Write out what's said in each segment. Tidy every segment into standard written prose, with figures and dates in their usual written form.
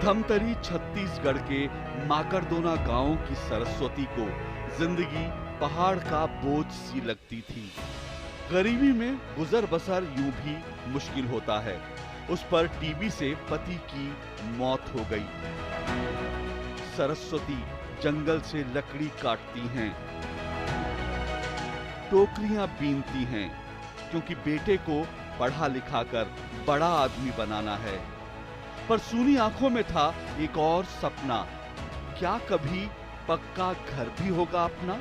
खमतरी छत्तीसगढ़ के माकरदोना गांव की सरस्वती को जिंदगी पहाड़ का बोझ सी लगती थी। गरीबी में गुजर बसर यूं भी मुश्किल होता है। उस पर टीबी से पति की मौत हो गई। सरस्वती जंगल से लकड़ी काटती हैं, टोकरियां बीनती हैं, क्योंकि बेटे को पढ़ा लिखा कर बड़ा आदमी बनाना है। पर सूनी आंखों में था एक और सपना, क्या कभी पक्का घर भी होगा अपना।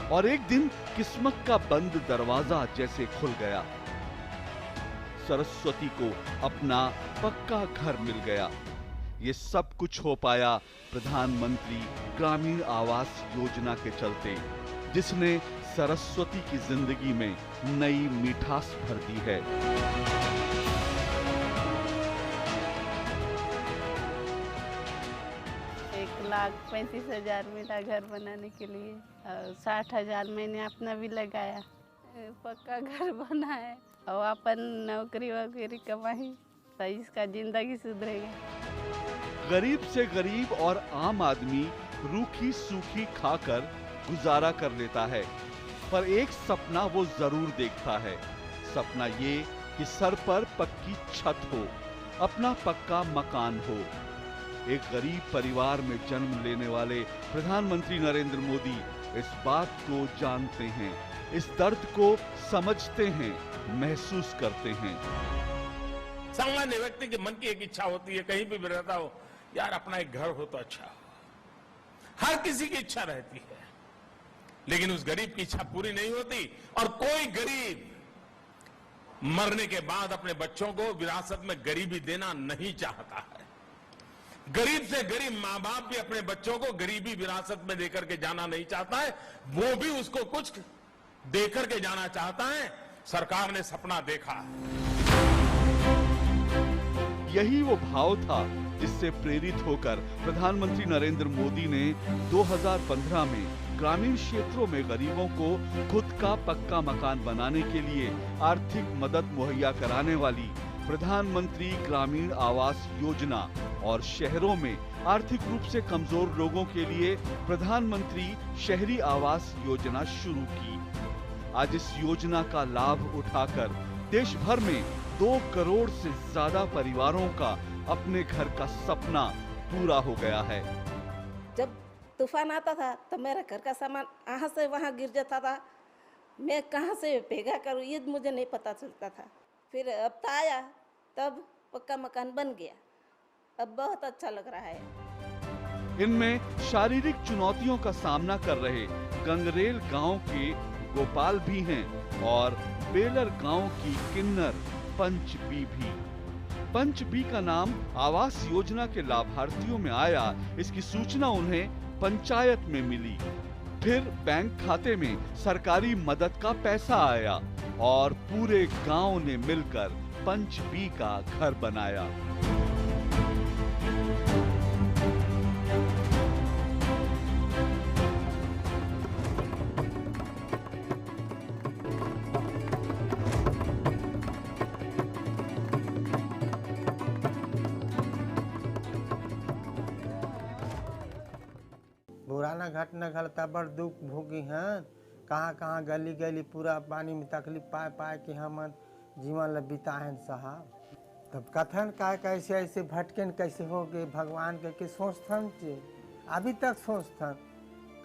और एक दिन किस्मत का बंद दरवाजा जैसे खुल गया। सरस्वती को अपना पक्का घर मिल गया। ये सब कुछ हो पाया प्रधानमंत्री ग्रामीण आवास योजना के चलते, जिसने सरस्वती की जिंदगी में नई मिठास भर दी है। 1,35,000 मेरा घर बनाने के लिए और 60,000 मैंने अपना भी लगाया। पक्का घर बना है और अपन नौकरी वगैरह कमाई तो इसका जिंदगी सुधरेगा। गरीब से गरीब और आम आदमी रूखी सूखी खाकर गुजारा कर लेता है, पर एक सपना वो जरूर देखता है। सपना ये कि सर पर पक्की छत हो, अपना पक्का मकान हो। एक गरीब परिवार में जन्म लेने वाले प्रधानमंत्री नरेंद्र मोदी इस बात को जानते हैं, इस दर्द को समझते हैं, महसूस करते हैं। सामान्य व्यक्ति के मन की एक इच्छा होती है, कहीं भी रहता हो, यार अपना एक घर हो तो अच्छा हो। हर किसी की इच्छा रहती है, लेकिन उस गरीब की इच्छा पूरी नहीं होती। और कोई गरीब मरने के बाद अपने बच्चों को विरासत में गरीबी देना नहीं चाहता है। गरीब से गरीब मां बाप भी अपने बच्चों को गरीबी विरासत में देकर के जाना नहीं चाहता है, वो भी उसको कुछ देकर के जाना चाहता है। सरकार ने सपना देखा। यही वो भाव था जिससे प्रेरित होकर प्रधानमंत्री नरेंद्र मोदी ने 2015 में ग्रामीण क्षेत्रों में गरीबों को खुद का पक्का मकान बनाने के लिए आर्थिक मदद मुहैया कराने वाली प्रधानमंत्री ग्रामीण आवास योजना और शहरों में आर्थिक रूप से कमजोर लोगों के लिए प्रधानमंत्री शहरी आवास योजना शुरू की। आज इस योजना का लाभ उठाकर देश भर में 2 करोड़ से ज्यादा परिवारों का अपने घर का सपना पूरा हो गया है। जब तूफान आता था तो मेरा घर का सामान यहाँ से वहाँ गिर जाता था, मैं कहाँ से भेगा करूँ ये मुझे नहीं पता चलता था। फिर अब आया तब पक्का मकान बन गया, अब बहुत अच्छा लग रहा है। इनमें शारीरिक चुनौतियों का सामना कर रहे गंगरेल गांव के गोपाल भी हैं और बेलर गांव की किन्नर पंचबी भी। पंचबी का नाम आवास योजना के लाभार्थियों में आया, इसकी सूचना उन्हें पंचायत में मिली। फिर बैंक खाते में सरकारी मदद का पैसा आया और पूरे गांव ने मिलकर पंचबी का घर बनाया। पुराना घटना घटता बड़ दुख भोगी हैं। कहाँ कहाँ गली गली पूरा पानी में तकलीफ पाए पाए कि हम जीवन ल बिताएं साहब। तब कथन का कैसे ऐसे भटकन कैसे हो गए भगवान के सोचथन चे अभी तक सोचथन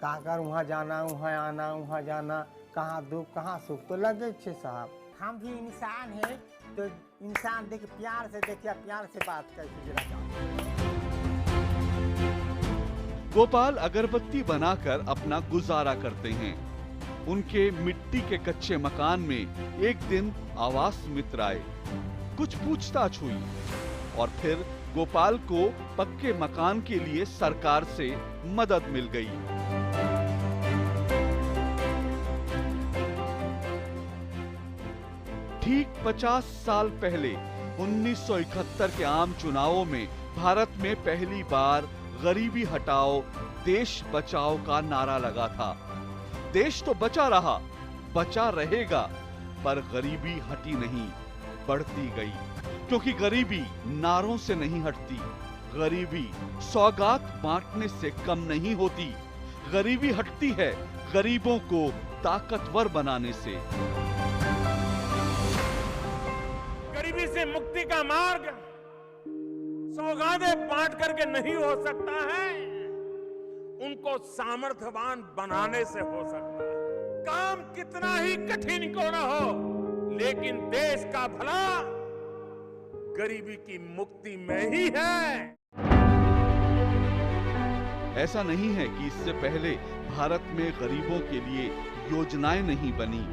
का कर वहाँ जाना वहाँ आना वहाँ जाना, कहाँ दुख कहाँ सुख तो लगे छे साहब। हम भी इंसान है तो इंसान देख प्यार से देखिए, प्यार से बात करके। गोपाल अगरबत्ती बनाकर अपना गुजारा करते हैं। उनके मिट्टी के कच्चे मकान में एक दिन आवास मित्र आए, कुछ पूछताछ हुई और फिर गोपाल को पक्के मकान के लिए सरकार से मदद मिल गई। ठीक 50 साल पहले 1971 के आम चुनावों में भारत में पहली बार गरीबी हटाओ देश बचाओ का नारा लगा था। देश तो बचा रहा, बचा रहेगा, पर गरीबी हटी नहीं। बढ़ती गई, क्योंकि गरीबी नारों से नहीं हटती, गरीबी सौगात बांटने से कम नहीं होती, गरीबी हटती है गरीबों को ताकतवर बनाने से। गरीबी से मुक्ति का मार्ग सौगातें बांट करके नहीं हो सकता है, उनको सामर्थ्यवान बनाने से हो सकता है। काम कितना ही कठिन क्यों न हो, लेकिन देश का भला गरीबी की मुक्ति में ही है। ऐसा नहीं है कि इससे पहले भारत में गरीबों के लिए योजनाएं नहीं बनी,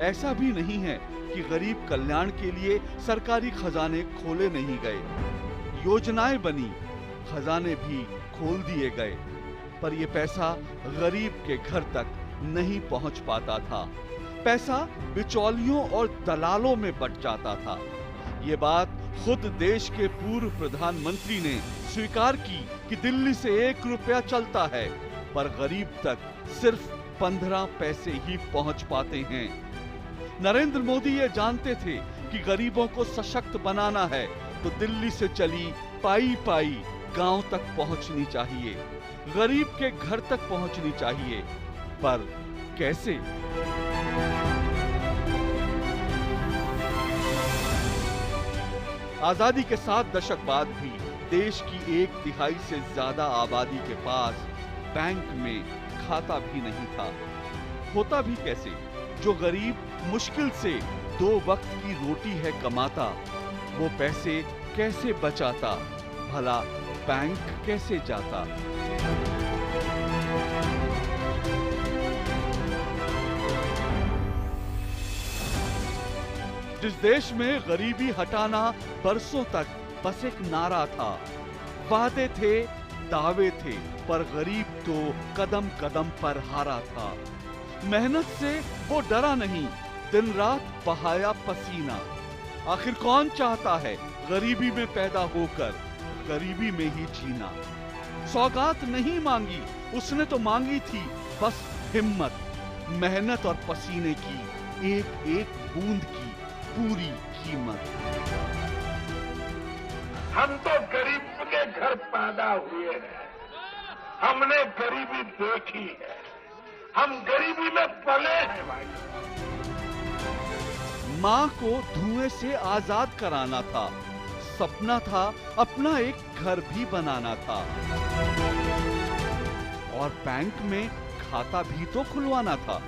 ऐसा भी नहीं है कि गरीब कल्याण के लिए सरकारी खजाने खोले नहीं गए। योजनाएं बनी, खजाने भी खोल दिए गए, पर यह पैसा गरीब के घर तक नहीं पहुंच पाता था। पैसा बिचौलियों और दलालों में बट जाता था। ये बात खुद देश के पूर्व प्रधानमंत्री ने स्वीकार की कि दिल्ली से 1 रुपया चलता है, पर गरीब तक सिर्फ 15 पैसे ही पहुंच पाते हैं। नरेंद्र मोदी ये जानते थे कि गरीबों को सशक्त बनाना है तो दिल्ली से चली पाई पाई गांव तक पहुंचनी चाहिए, गरीब के घर तक पहुंचनी चाहिए। पर कैसे? आजादी के 7 दशक बाद भी देश की 1/3 से ज्यादा आबादी के पास बैंक में खाता भी नहीं था। होता भी कैसे? जो गरीब मुश्किल से 2 वक्त की रोटी है कमाता, वो पैसे कैसे बचाता, भला बैंक कैसे जाता? जिस देश में गरीबी हटाना बरसों तक बस एक नारा था, वादे थे, दावे थे, पर गरीब तो कदम कदम पर हारा था। मेहनत से वो डरा नहीं, दिन रात बहाया पसीना। आखिर कौन चाहता है गरीबी में पैदा होकर गरीबी में ही जीना? सौगात नहीं मांगी, उसने तो मांगी थी बस हिम्मत, मेहनत और पसीने की एक एक बूंद की पूरी कीमत। हम तो गरीब के घर पैदा हुए हैं, हमने गरीबी देखी है, हम गरीबी में पले हैं भाई। माँ को धुएं से आजाद कराना था, सपना था अपना एक घर भी बनाना था, और बैंक में खाता भी तो खुलवाना था।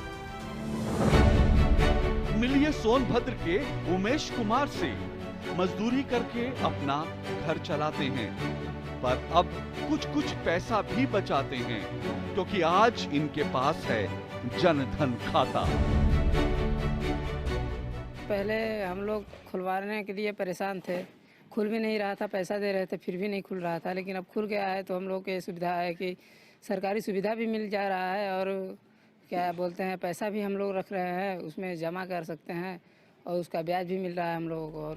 मिलिए सोनभद्र के उमेश कुमार से, मजदूरी करके अपना घर चलाते हैं, पर अब कुछ पैसा भी बचाते हैं, क्योंकि आज इनके पास है जनधन खाता। पहले हम लोग खुलवाने के लिए परेशान थे, खुल भी नहीं रहा था, पैसा दे रहे थे फिर भी नहीं खुल रहा था, लेकिन अब खुल गया है तो हम लोग के सुविधा है कि सरकारी सुविधा भी मिल जा रहा है, और क्या बोलते हैं पैसा भी हम लोग रख रहे हैं, उसमें जमा कर सकते हैं और उसका ब्याज भी मिल रहा है हम लोगों को।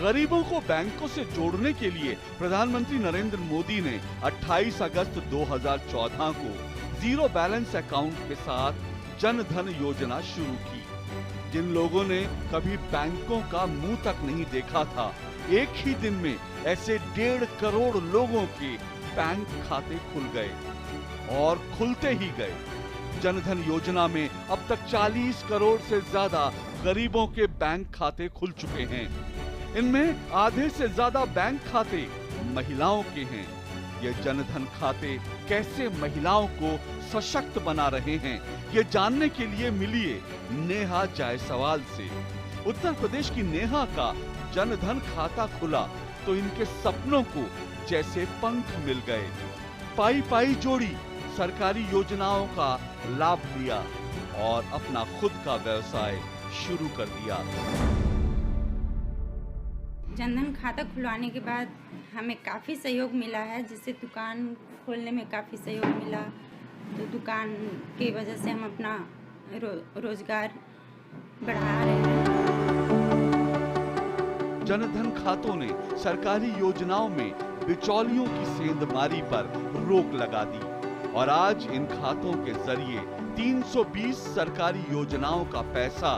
गरीबों को बैंकों से जोड़ने के लिए प्रधानमंत्री नरेंद्र मोदी ने 28 अगस्त 2014 को जीरो बैलेंस अकाउंट के साथ जनधन योजना शुरू की। जिन लोगों ने कभी बैंकों का मुंह तक नहीं देखा था, एक ही दिन में ऐसे 1.5 करोड़ लोगों के बैंक खाते खुल गए और खुलते ही गए। जनधन योजना में अब तक 40 करोड़ से ज्यादा गरीबों के बैंक खाते खुल चुके हैं। इनमें आधे से ज्यादा बैंक खाते महिलाओं के हैं। ये जनधन खाते कैसे महिलाओं को सशक्त बना रहे हैं, ये जानने के लिए मिलिए नेहा जायसवाल से। उत्तर प्रदेश की नेहा का जनधन खाता खुला तो इनके सपनों को जैसे पंख मिल गए। पाई पाई जोड़ी, सरकारी योजनाओं का लाभ लिया और अपना खुद का व्यवसाय शुरू कर दिया। जनधन खाता खुलवाने के बाद हमें काफ़ी सहयोग मिला है, जिससे दुकान खोलने में काफ़ी सहयोग मिला। तो दुकान की वजह से हम अपना रोजगार बढ़ा रहे हैं। जनधन खातों ने सरकारी योजनाओं में बिचौलियों की सेंधमारी पर रोक लगा दी और आज इन खातों के जरिए 320 सरकारी योजनाओं का पैसा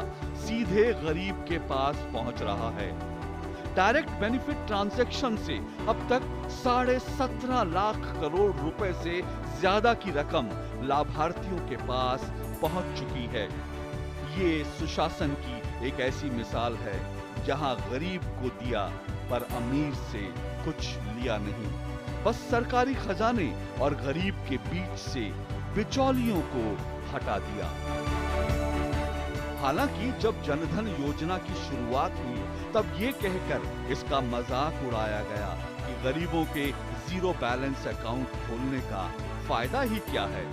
सीधे गरीब के पास पहुंच रहा है। डायरेक्ट बेनिफिट ट्रांजैक्शन से अब तक 17.5 लाख करोड़ रुपए से ज्यादा की रकम लाभार्थियों के पास पहुंच चुकी है। ये सुशासन की एक ऐसी मिसाल है जहां गरीब को दिया पर अमीर से कुछ लिया नहीं, बस सरकारी खजाने और गरीब के बीच से बिचौलियों को हटा दिया। हालांकि जब जनधन योजना की शुरुआत हुई तब ये कहकर इसका मजाक उड़ाया गया कि गरीबों के जीरो बैलेंस अकाउंट खोलने का फायदा ही क्या है।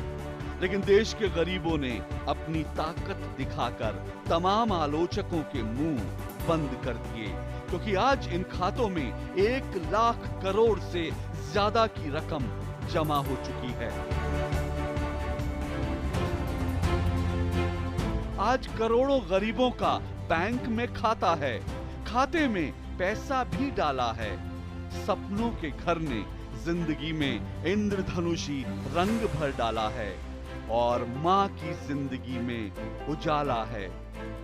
लेकिन देश के गरीबों ने अपनी ताकत दिखाकर तमाम आलोचकों के मुंह बंद कर दिए, क्योंकि आज इन खातों में 1 लाख करोड़ से ज्यादा की रकम जमा हो चुकी है। आज करोड़ों गरीबों का बैंक में खाता है, खाते में पैसा भी डाला है। सपनों के घर ने जिंदगी में इंद्रधनुषी रंग भर डाला है और माँ की जिंदगी में उजाला है।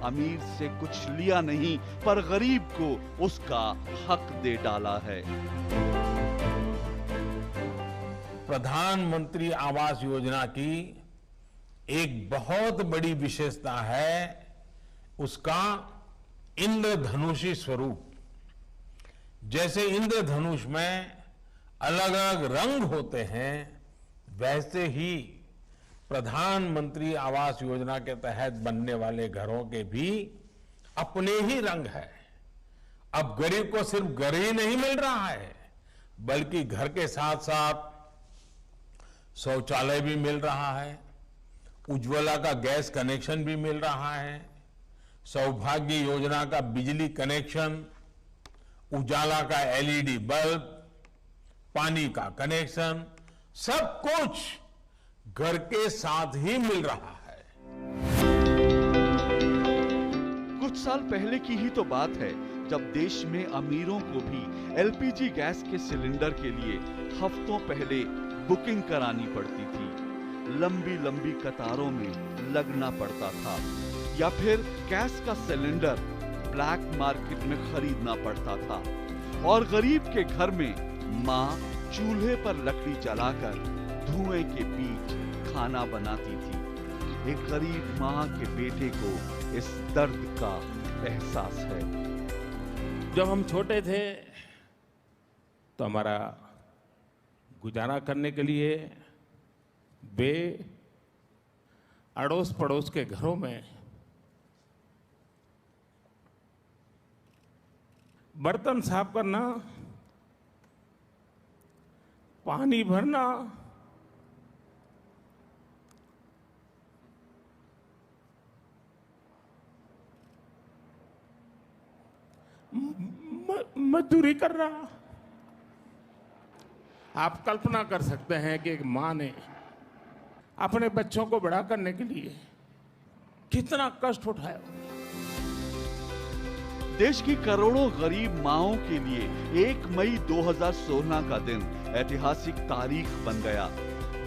अमीर से कुछ लिया नहीं पर गरीब को उसका हक दे डाला है। प्रधानमंत्री आवास योजना की एक बहुत बड़ी विशेषता है उसका इंद्रधनुषी स्वरूप। जैसे इंद्रधनुष में अलग अलग रंग होते हैं, वैसे ही प्रधानमंत्री आवास योजना के तहत बनने वाले घरों के भी अपने ही रंग है। अब गरीब को सिर्फ घर ही नहीं मिल रहा है, बल्कि घर के साथ साथ शौचालय भी मिल रहा है, उज्ज्वला का गैस कनेक्शन भी मिल रहा है, सौभाग्य योजना का बिजली कनेक्शन, उजाला का एलईडी बल्ब, पानी का कनेक्शन, सब कुछ घर के साथ ही मिल रहा है। कुछ साल पहले की ही तो बात है जब देश में अमीरों को भी एलपीजी गैस के सिलेंडर के लिए हफ्तों पहले बुकिंग करानी पड़ती थी, लंबी लंबी कतारों में लगना पड़ता था, या फिर गैस का सिलेंडर ब्लैक मार्केट में खरीदना पड़ता था। और गरीब के घर में माँ चूल्हे पर लकड़ी जलाकर धुएं के बीच खाना बनाती थी। एक गरीब माँ के बेटे को इस दर्द का एहसास है। जब हम छोटे थे तो हमारा गुजारा करने के लिए वे अड़ोस पड़ोस के घरों में बर्तन साफ करना, पानी भरना, मजदूरी कर रहा। आप कल्पना कर सकते हैं कि एक मां ने अपने बच्चों को बड़ा करने के लिए कितना कष्ट उठाया। देश की करोड़ों गरीब माँओं के लिए 1 मई 2016 का दिन ऐतिहासिक तारीख बन गया,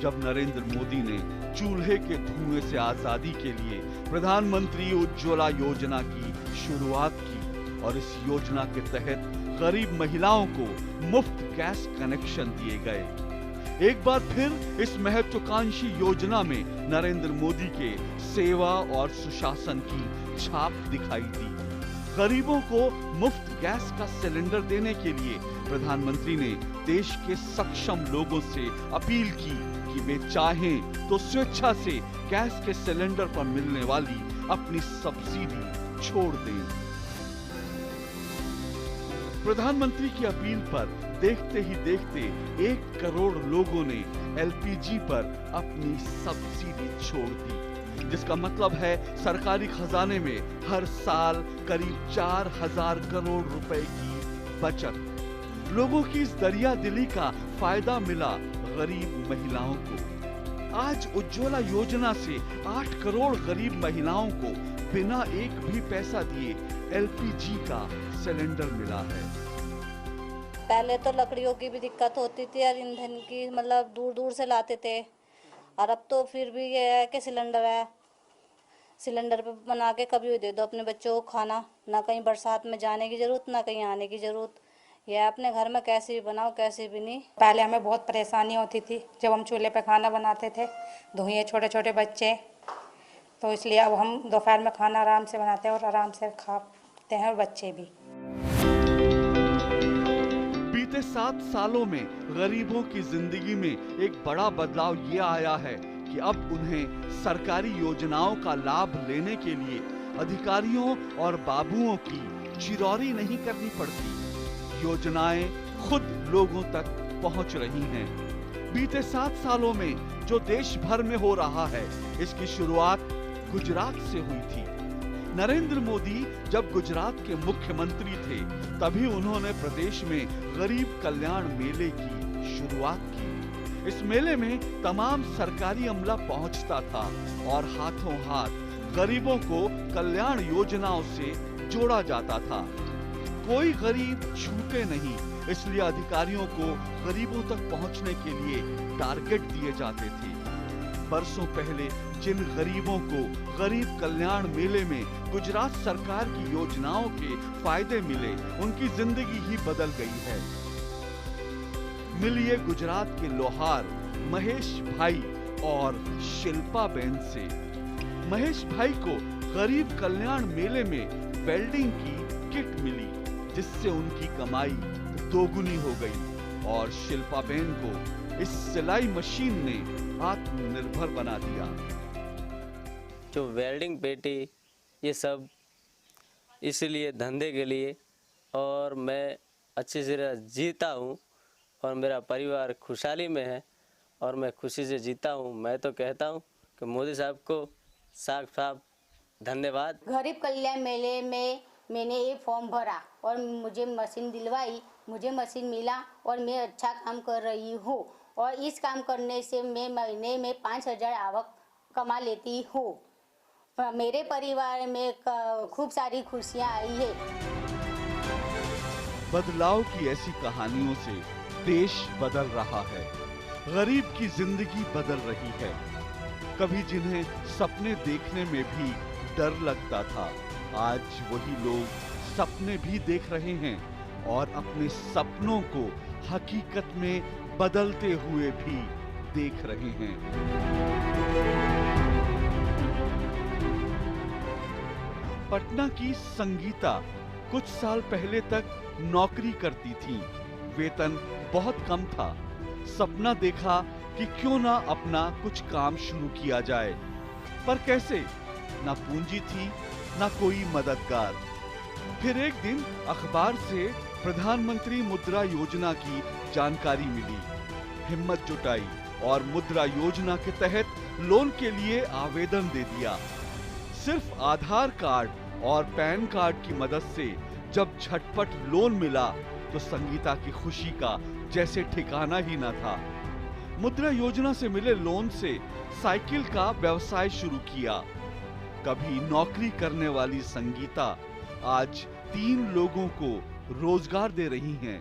जब नरेंद्र मोदी ने चूल्हे के धुएं से आजादी के लिए प्रधानमंत्री उज्ज्वला योजना की शुरुआत की। और इस योजना के तहत गरीब महिलाओं को मुफ्त गैस कनेक्शन दिए गए। एक बार फिर इस महत्वाकांक्षी योजना में नरेंद्र मोदी के सेवा और सुशासन की छाप दिखाई दी। गरीबों को मुफ्त गैस का सिलेंडर देने के लिए प्रधानमंत्री ने देश के सक्षम लोगों से अपील की कि वे चाहें तो स्वेच्छा से गैस के सिलेंडर पर मिलने वाली अपनी सब्सिडी छोड़ दें। प्रधानमंत्री की अपील पर देखते ही देखते 1 करोड़ लोगों ने एलपीजी पर अपनी सब्सिडी छोड़ दी, जिसका मतलब है सरकारी खजाने में हर साल करीब 4000 करोड़ रुपए की बचत। लोगों की इस दरिया दिली का फायदा मिला गरीब महिलाओं को। आज उज्ज्वला योजना से 8 करोड़ गरीब महिलाओं को बिना एक भी पैसा दिए एलपीजी का सिलेंडर मिला है। पहले तो लकड़ियों की भी दिक्कत होती थी और ईंधन की, मतलब दूर दूर से लाते थे, और अब तो फिर भी ये है कि सिलेंडर है, सिलेंडर पे बना के कभी भी दे दो अपने बच्चों को खाना, ना कहीं बरसात में जाने की ज़रूरत, ना कहीं आने की ज़रूरत। या अपने घर में कैसे भी बनाओ, कैसे भी नहीं। पहले हमें बहुत परेशानी होती थी जब हम चूल्हे पे खाना बनाते थे, धुएं, छोटे छोटे बच्चे, तो इसलिए अब हम दोपहर में खाना आराम से बनाते हैं और आराम से खाते हैं, बच्चे भी। बीते 7 सालों में गरीबों की जिंदगी में एक बड़ा बदलाव ये आया है कि अब उन्हें सरकारी योजनाओं का लाभ लेने के लिए अधिकारियों और बाबुओं की चिरौरी नहीं करनी पड़ती। योजनाएं खुद लोगों तक पहुंच रही हैं। बीते 7 सालों में जो देश भर में हो रहा है, इसकी शुरुआत गुजरात से हुई थी। नरेंद्र मोदी जब गुजरात के मुख्यमंत्री थे, तभी उन्होंने प्रदेश में गरीब कल्याण मेले की शुरुआत की। इस मेले में तमाम सरकारी अमला पहुंचता था और हाथों हाथ गरीबों को कल्याण योजनाओं से जोड़ा जाता था। कोई गरीब छूटे नहीं, इसलिए अधिकारियों को गरीबों तक पहुंचने के लिए टारगेट दिए जाते थे। बरसों पहले जिन गरीबों को गरीब कल्याण मेले में गुजरात सरकार की योजनाओं के फायदे मिले, उनकी जिंदगी ही बदल गई है। मिलिए गुजरात के लोहार महेश भाई और शिल्पा बेन से। महेश भाई को गरीब कल्याण मेले में वेल्डिंग की किट मिली, जिससे उनकी कमाई दोगुनी हो गई और शिल्पा बेन को इस सिलाई मशीन ने आत्मनिर्भर बना दिया। जो वेल्डिंग पेटी ये सब इसलिए धंधे के लिए, और मैं अच्छे से जीता हूँ और मेरा परिवार खुशहाली में है और मैं खुशी से जीता हूँ। मैं तो कहता हूँ कि मोदी साहब को साफ धन्यवाद। गरीब कल्याण मेले में मैंने ये फॉर्म भरा और मुझे मशीन दिलवाई, मुझे मशीन मिला और मैं अच्छा काम कर रही हूँ। और इस काम करने से मैं महीने में 5,000 आवक कमा लेती हूँ। मेरे परिवार में खूब सारी खुशियाँ आई है। बदलाव की ऐसी कहानियों से देश बदल रहा है, गरीब की जिंदगी बदल रही है। कभी जिन्हें सपने देखने में भी डर लगता था, आज वही लोग सपने भी देख रहे हैं और अपने सपनों को हकीकत में बदलते हुए भी देख रहे हैं। पटना की संगीता कुछ साल पहले तक नौकरी करती थी। वेतन बहुत कम था। सपना देखा कि क्यों ना अपना कुछ काम शुरू किया जाए, पर कैसे? ना पूंजी थी, ना कोई मददगार। फिर एक दिन अखबार से प्रधानमंत्री मुद्रा योजना की जानकारी मिली। हिम्मत जुटाई और मुद्रा योजना के तहत लोन के लिए आवेदन दे दिया। सिर्फ आधार कार्ड और पैन कार्ड की मदद से जब झटपट लोन मिला तो संगीता की खुशी का जैसे ठिकाना ही न था। मुद्रा योजना से मिले लोन से साइकिल का व्यवसाय शुरू किया। कभी नौकरी करने वाली संगीता आज 3 लोगों को रोजगार दे रही हैं।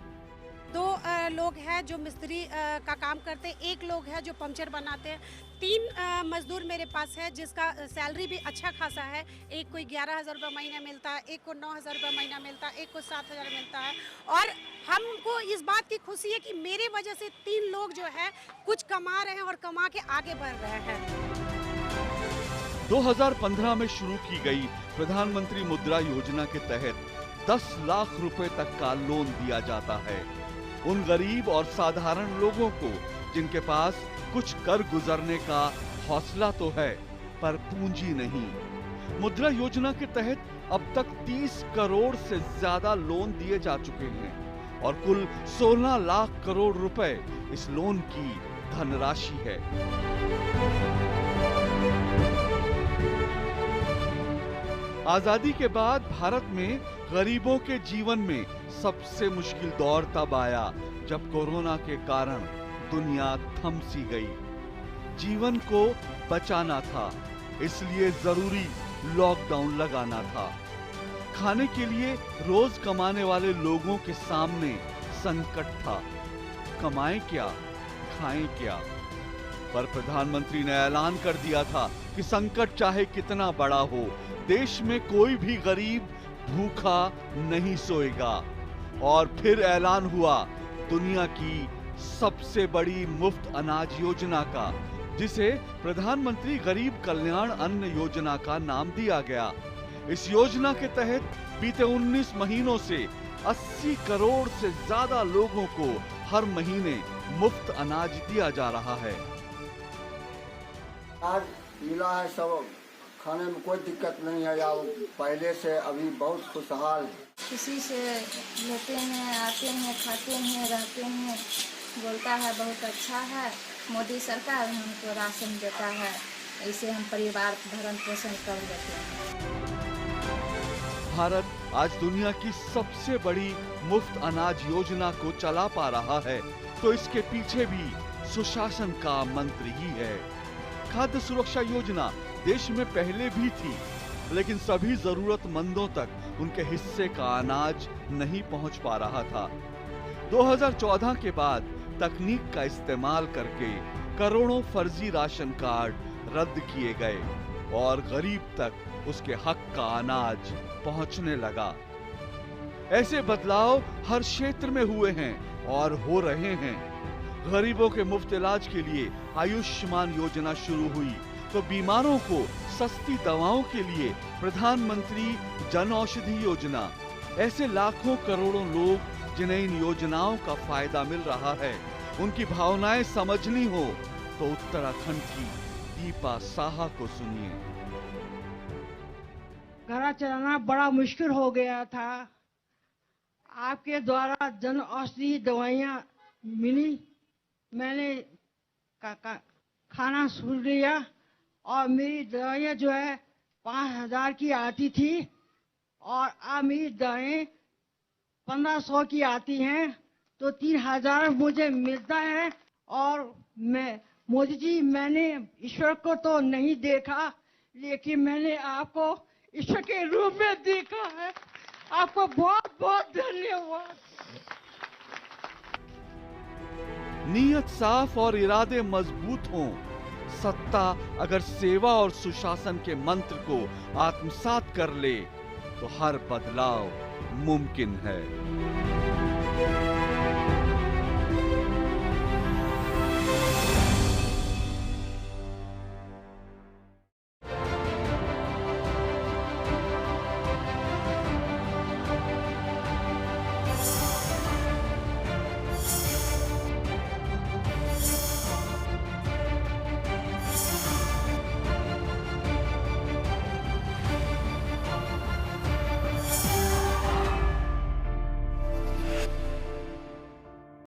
2 लोग हैं जो मिस्त्री का काम करते हैं, 1 लोग है जो पंचर बनाते हैं, 3 मजदूर मेरे पास है जिसका सैलरी भी अच्छा खासा है। एक को 11,000 रुपये महीना मिलता है, एक को 9,000 रुपये महीना मिलता है, एक को 7,000 मिलता है। और हमको इस बात की खुशी है कि मेरे वजह से 3 लोग जो है कुछ कमा रहे हैं और कमा के आगे बढ़ रहे हैं। 2015 में शुरू की गई प्रधानमंत्री मुद्रा योजना के तहत 10 लाख रुपए तक का लोन दिया जाता है उन गरीब और साधारण लोगों को जिनके पास कुछ कर गुजरने का हौसला तो है पर पूंजी नहीं। मुद्रा योजना के तहत अब तक 30 करोड़ से ज्यादा लोन दिए जा चुके हैं और कुल 16 लाख करोड़ रुपए इस लोन की धनराशि है। आजादी के बाद भारत में गरीबों के जीवन में सबसे मुश्किल दौर तब आया जब कोरोना के कारण दुनिया थम सी गई। जीवन को बचाना था, इसलिए जरूरी लॉकडाउन लगाना था। खाने के लिए रोज कमाने वाले लोगों के सामने संकट था। कमाएं क्या, खाएं क्या? पर प्रधानमंत्री ने ऐलान कर दिया था कि कि संकट चाहे कितना बड़ा हो, देश में कोई भी गरीब भूखा नहीं सोएगा। और फिर ऐलान हुआ दुनिया की सबसे बड़ी मुफ्त अनाज योजना का, जिसे प्रधानमंत्री गरीब कल्याण अन्न योजना का नाम दिया गया। इस योजना के तहत बीते 19 महीनों से 80 करोड़ से ज्यादा लोगों को हर महीने मुफ्त अनाज दिया जा रहा है। आज मिला है, सब खाने में कोई दिक्कत नहीं है, या पहले से अभी बहुत खुशहाल है। खुशी से लेते हैं, आते हैं, खाते हैं, रहते हैं, बोलता है बहुत अच्छा है, मोदी सरकार हमको राशन देता है, ऐसे हम परिवार भरण पोषण कर लेते हैं। भारत आज दुनिया की सबसे बड़ी मुफ्त अनाज योजना को चला पा रहा है, तो इसके पीछे भी सुशासन का मंत्र ही है। खाद्य सुरक्षा योजना देश में पहले भी थी, लेकिन सभी जरूरतमंदों तक उनके हिस्से का अनाज नहीं पहुंच पा रहा था। 2014 के बाद तकनीक का इस्तेमाल करके करोड़ों फर्जी राशन कार्ड रद्द किए गए और गरीब तक उसके हक का अनाज पहुंचने लगा। ऐसे बदलाव हर क्षेत्र में हुए हैं और हो रहे हैं। गरीबों के मुफ्त इलाज के लिए आयुष्मान योजना शुरू हुई, तो बीमारों को सस्ती दवाओं के लिए प्रधानमंत्री जन औषधि योजना। ऐसे लाखों करोड़ों लोग जिन्हें इन योजनाओं का फायदा मिल रहा है, उनकी भावनाएं समझनी हो तो उत्तराखंड की दीपा साहा को सुनिए। घर चलाना बड़ा मुश्किल हो गया था। आपके द्वारा जन औषधि दवाइयाँ मिली, मैंने खाना सुन लिया और मेरी दवाइयाँ जो है 5000 की आती थी और अब मेरी दवाएं 1500 की आती हैं, तो 3000 मुझे मिलता है। और मैं मोदी जी, मैंने ईश्वर को तो नहीं देखा, लेकिन मैंने आपको ईश्वर के रूप में देखा है। आपको बहुत बहुत धन्यवाद। नीयत साफ और इरादे मजबूत हों, सत्ता अगर सेवा और सुशासन के मंत्र को आत्मसात कर ले, तो हर बदलाव मुमकिन है।